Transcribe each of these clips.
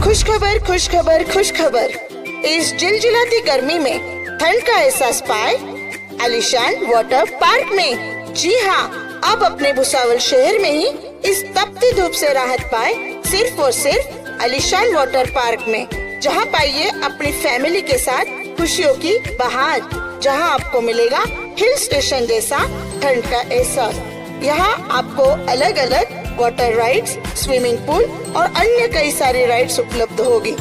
खुशखबर खुशखबर खुशखबर। इस जिलजिलाती गर्मी में ठंड का एहसास पाए आलीशान वाटर पार्क में। जी हाँ, अब अपने भुसावल शहर में ही इस तपती धूप से राहत पाए सिर्फ और सिर्फ आलीशान वाटर पार्क में, जहाँ पाइए अपनी फैमिली के साथ खुशियों की बहार, जहाँ आपको मिलेगा हिल स्टेशन जैसा ठंड का एहसास। यहाँ आपको अलग अलग वाटर राइड्स, स्विमिंग पूल और अन्य कई सारी राइड्स उपलब्ध होगी।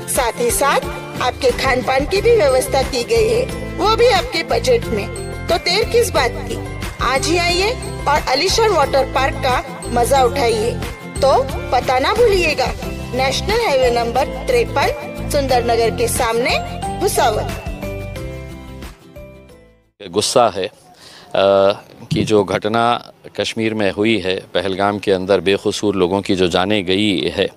साथ ही साथ आपके खान पान की भी व्यवस्था की गई है, वो भी आपके बजट में। तो देर किस बात की, आज ही आइए और आलीशान वाटर पार्क का मजा उठाइए। तो पता ना भूलिएगा, नेशनल हाईवे नंबर 53, सुंदरनगर के सामने, भुसावल। गुस्सा है कि जो घटना कश्मीर में हुई है, पहलगाम के अंदर बेकसूर लोगों की जो जाने गई है,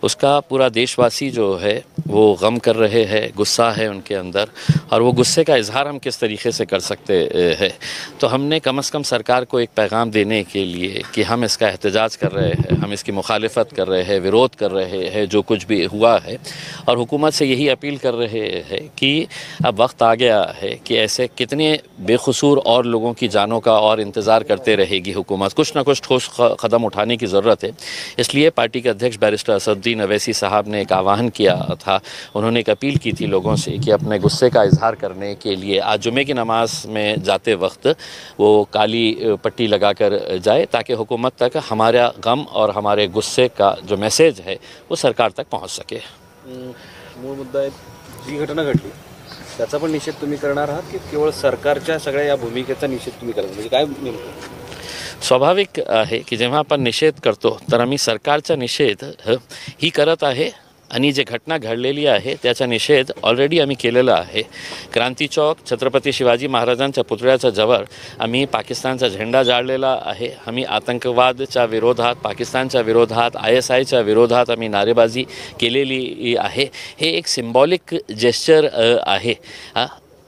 उसका पूरा देशवासी जो है वो गम कर रहे हैं, गुस्सा है उनके अंदर। और वो गुस्से का इजहार हम किस तरीके से कर सकते हैं, तो हमने कम से कम सरकार को एक पैगाम देने के लिए कि हम इसका एहतजाज कर रहे हैं, हम इसकी मुखालिफत कर रहे हैं, विरोध कर रहे हैं जो कुछ भी हुआ है। और हुकूमत से यही अपील कर रहे हैं कि अब वक्त आ गया है कि ऐसे कितने बेकसूर और लोगों की जानों का और इंतज़ार करते रहेगी हुकूमत। कुछ ना कुछ ठोस कदम उठाने की ज़रूरत है। इसलिए पार्टी के अध्यक्ष बैरिस्टर असदुद्दीन अवैसी साहब ने एक आह्वान किया था, उन्होंने एक अपील की थी लोगों से कि अपने गुस्से का इजहार करने के लिए आज जुमे की नमाज में जाते वक्त वो काली पट्टी लगाकर जाए, ताकि हुकूमत तक हमारा गम और हमारे गुस्से का जो मैसेज है वो सरकार तक पहुंच सके। मूळ मुद्दा आहे, जी घटना घडली त्याचा पण निषेध तुम्ही करणार आहात की केवळ सरकारच्या सगळ्या या भूमिकेचा निषेध तुम्ही करणार, म्हणजे काय नेमकं? स्वाभाविक आहे की जेव्हा आपण निषेध करतो तर आम्ही सरकारचा निषेध ही करत आहे आणि जे घटना घडलेली आहे त्याचा निषेध ऑलरेडी आम्ही केलेला आहे। क्रांती चौक, छत्रपती शिवाजी महाराजांच्या पुतळ्याच्या जवळ आम्ही पाकिस्तानचा झेंडा जाळलेला आहे। आम्ही आतंकवादच्या विरोधात, पाकिस्तानच्या विरोधात, ISIच्या विरोधात आम्ही नारेबाजी केलेली आहे। हे एक सिम्बॉलिक जेस्चर आहे।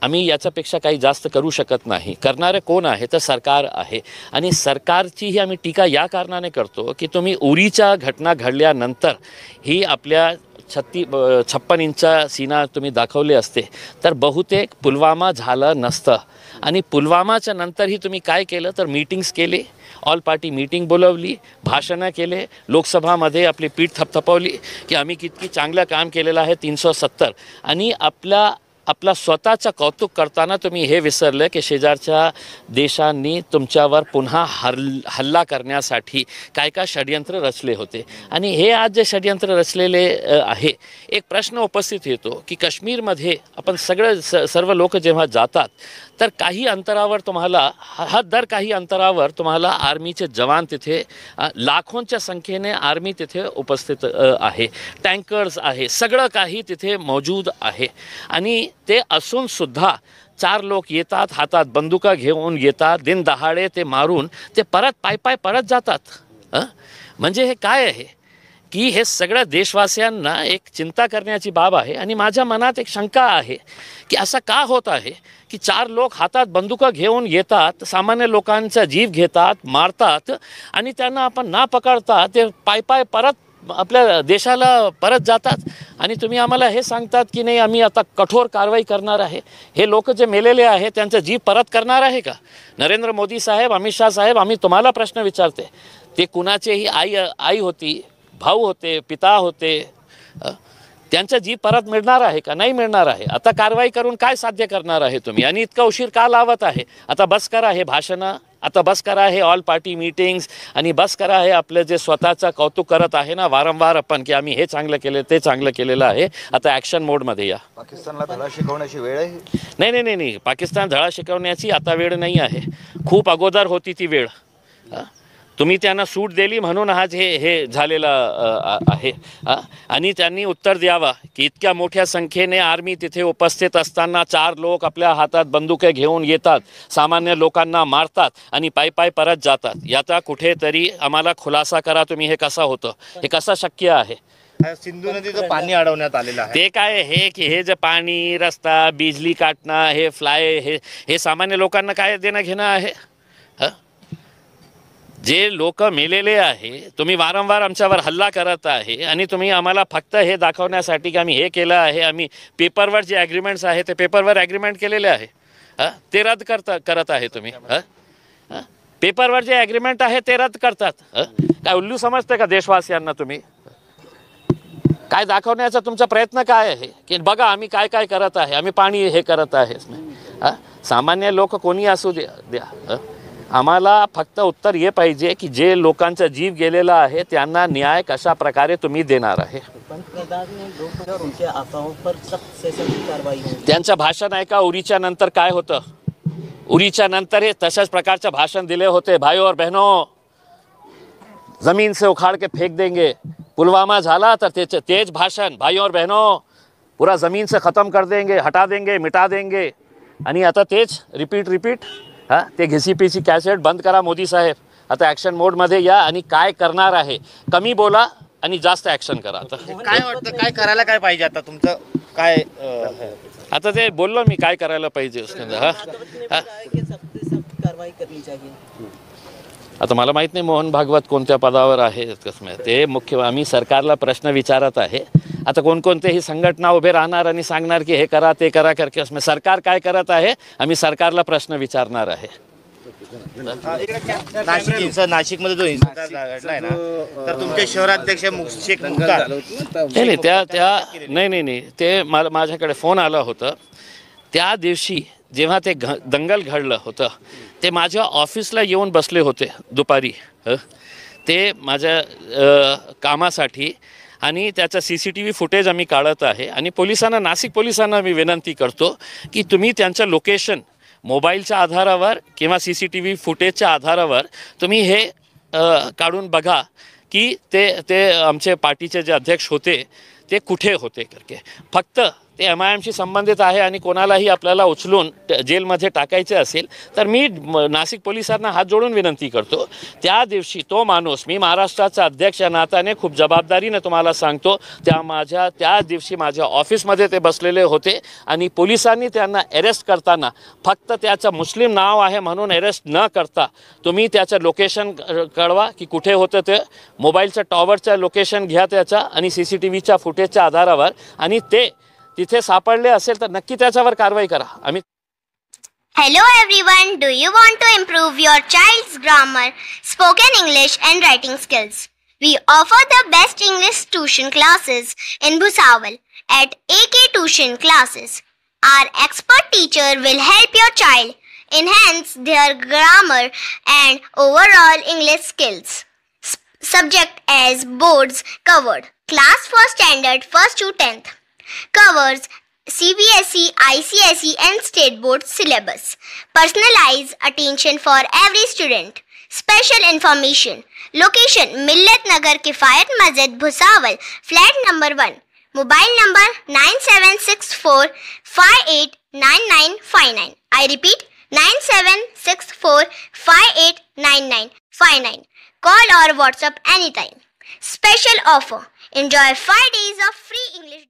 आम्ही याच्यापेक्षा काही जास्त करू शकत नाही। करणारे कोण आहे तर सरकार आहे, आणि सरकारचीही आम्ही टीका या कारणाने करतो की तुम्ही उरीच्या घटना घडल्यानंतर ही आपल्या 56 इंचा सीना तुम्ही दाखवले असते तर बहुतेक पुलवामा झालं नसतं। आणि पुलवामाच्या नंतरही तुम्ही काय केलं तर मीटिंग्स केले, ऑल पार्टी मीटिंग बोलवली, भाषणं केले, लोकसभामध्ये आपली पीठ थपथपवली की आम्ही किती चांगलं काम केलेलं आहे 370, आणि आपला स्वतःचं कौतुक करताना तुम्ही हे विसरले की शेजारच्या देशांनी तुमच्यावर पुन्हा हल्ला करण्यासाठी काय काय षडयंत्र रचले होते। आणि हे आज जे षडयंत्र रचलेले आहे, एक प्रश्न उपस्थित येतो की काश्मीरमध्ये आपण सर्व लोक जेव्हा जातात तर काही अंतरावर तुम्हाला दर काही अंतरावर तुम्हाला आर्मीचे जवान तिथे लाखोंच्या संख्येने आर्मी तिथे उपस्थित आहे, टँकर्स आहे, सगळं काही तिथे मौजूद आहे। आणि ते असून सुद्धा 4 लोक येतात, हातात बंदुका घेऊन येतात, दिन दहाडे ते मारून ते परत पाय परत जातात। म्हणजे हे काय आहे की हे सगळ्या देशवासियांना एक चिंता करण्याची बाब आहे। आणि माझ्या मनात एक शंका आहे की असं का होत आहे की 4 लोक हातात बंदुका घेऊन येतात, सामान्य लोकांचा जीव घेतात, मारतात, आणि त्यांना आपण ना पकडता ते पाय परत आपल्या देशाला परत जातात। आणि तुम्ही आम्हाला हे सांगतात की नाही आम्ही आता कठोर कारवाई करणार आहे। हे लोक जे मेलेले आहे त्यांचा जीव परत करणार आहे का? नरेंद्र मोदी साहेब, अमित शाह साहेब, आम्ही तुम्हाला प्रश्न विचारते, ते कुणाचेही आई होती, भाऊ होते, पिता होते, त्यांचा जीव परत मिळणार आहे का? नाही मिळणार आहे। आता कारवाई करून काय साध्य करणार आहे तुम्ही? आणि इतका उशीर का लावत आहे? आता बस करा हे भाषणं, आता बस करा हे ऑल पार्टी मीटिंग्स, आणि बस करा हे आपलं जे स्वतःचं कौतुक करत आहे ना वारंवार आपण की आम्ही हे चांगलं केलं, ते चांगलं केलेलं आहे। आता ॲक्शन मोडमध्ये या। पाकिस्तानला धडा शिकवण्याची वेळ आहे? नाही, पाकिस्तान धडा शिकवण्याची आता वेळ नाही आहे, खूप अगोदर होती ती वेळ। तुम्ही त्यांना सूट दिली म्हणून आज हे झालेलं आहे। आणि त्यांनी उत्तर द्यावा की इतक्या मोठ्या संख्येने आर्मी तिथे उपस्थित असताना 4 लोक आपल्या हातात बंदुके घेऊन येतात, सामान्य लोकांना मारतात आणि पाय परत जातात। याचा कुठेतरी आम्हाला खुलासा करा तुम्ही, हे कसं होतं, हे कसं शक्य आहे? सिंधू नदीचं पाणी अडवण्यात आलेलं आहे। ते काय हे की हे जे पाणी, रस्ता, बिजली काटणं, हे फ्लाय, हे सामान्य लोकांना काय देणं घेणं आहे? जे लोक मेलेले आहे, तुम्ही वारंवार आमच्यावर हल्ला करत आहे आणि तुम्ही आम्हाला फक्त हे दाखवण्यासाठी की आम्ही हे केलं आहे, आम्ही पेपरवर जे ॲग्रीमेंट्स आहे ते पेपरवर ॲग्रीमेंट केलेले आहे, ते रद्द करत आहे तुम्ही. पेपरवर जे ॲग्रीमेंट आहे ते रद्द करतात. काय उल्लू समजते का देशवासियांना तुम्ही? काय दाखवण्याचा तुमचा प्रयत्न काय आहे की बघा आम्ही काय काय करत आहे, आम्ही पाणी हे करत आहे. सामान्य लोक कोणी असू द्या, आम्हाला फक्त उत्तर हे पाहिजे की जे लोकांचा जीव गेलेला आहे त्यांना न्याय कशा प्रकारे तुम्ही देणार आहे. त्यांचं भाषण ऐका. उरीच्या नंतर काय होतं? उरीच्या नंतर हे तशाच प्रकारचं भाषण दिले होते. भाइयों और बहनों, जमीन से उखाड़ के फेंक देंगे. पुलवामा झाला तर तेज भाषण, भाइयों और बहनों पूरा जमीन से ख़त्म कर देंगे, हटा देंगे, मिटा देंगे. आणि आता तेच रिपीट. ते घिसीपिसी कॅसेट बंद करा मोदी साहेब. आता ॲक्शन मोडमध्ये या आणि काय करणार आहे कमी बोला आणि जास्त ॲक्शन करा. आता काय वाटतं, काय करायला काय पाहिजे आता तुमचं काय? आता ते बोललो मी काय करायला पाहिजे. आता मला माहीत नाही मोहन भागवत कोणत्या पदावर आहे ते मुख्य. आम्ही सरकारला प्रश्न विचारत आहे. आता कोणकोणतेही संघटना उभे राहणार आणि सांगणार की हे करा ते करा करके उसमें सरकार काय करत आहे आम्ही सरकारला प्रश्न विचारणार आहे. नाशिकमध्ये जो हिंसाचार घडलाय ना, तर तुमचे शहराध्यक्ष शेख मुख्तार नाही ते माझ्याकडे फोन आला होता. त्या दिवशी जेव्हा ते दंगल घडलं होतं ते माझ्या ऑफिसला येऊन बसले होते दुपारी. ते माझ्या कामासाठी आणि त्याचा CCTV फुटेज आम्ही काढत आहे. आणि पोलिसांना, नाशिक पोलिसांना मी विनंती करतो की तुम्ही त्यांचं लोकेशन मोबाईलच्या आधारावर किंवा CCTV फुटेजच्या आधारावर तुम्ही हे काढून बघा की ते आमचे पार्टीचे जे अध्यक्ष होते ते कुठे होते करके. फक्त ते MIMशी संबंधित आहे आणि कोणालाही आपल्याला उचलून जेलमध्ये टाकायचे असेल तर मी नाशिक पोलिसांना हात जोडून विनंती करतो. त्या दिवशी तो माणूस, मी महाराष्ट्राचा अध्यक्ष या नात्याने खूप जबाबदारीने तुम्हाला सांगतो, त्या दिवशी माझ्या ऑफिसमध्ये ते बसलेले होते आणि पोलिसांनी त्यांना अरेस्ट करताना फक्त त्याचं मुस्लिम नाव आहे म्हणून अरेस्ट न करता तुम्ही त्याचं लोकेशन कळवा की कुठे होतं ते. मोबाईलच्या टॉवरचं लोकेशन घ्या त्याचा आणि CCTVच्या फुटेजच्या आधारावर, आणि ते तिथे सापडले असेल तर नक्की त्याच्यावर कारवाई करा. आम्ही Hello everyone, do you want to improve your child's grammar, spoken English and writing skills? We offer the best English tuition classes in Bhusawal at AK Tuition Classes. Our expert teacher will help your child enhance their grammar and overall English skills. Subject as boards covered. Class for standard 1st to 10th. Covers CBSE, ICSE and state board syllabus. Personalized attention for every student. Special information. Location Millat Nagar Kifayat Masjid Bhusawal, flat number 1. Mobile number 9764589959. I repeat 9764589959. Call or WhatsApp anytime. Special offer. Enjoy 5 days of free English.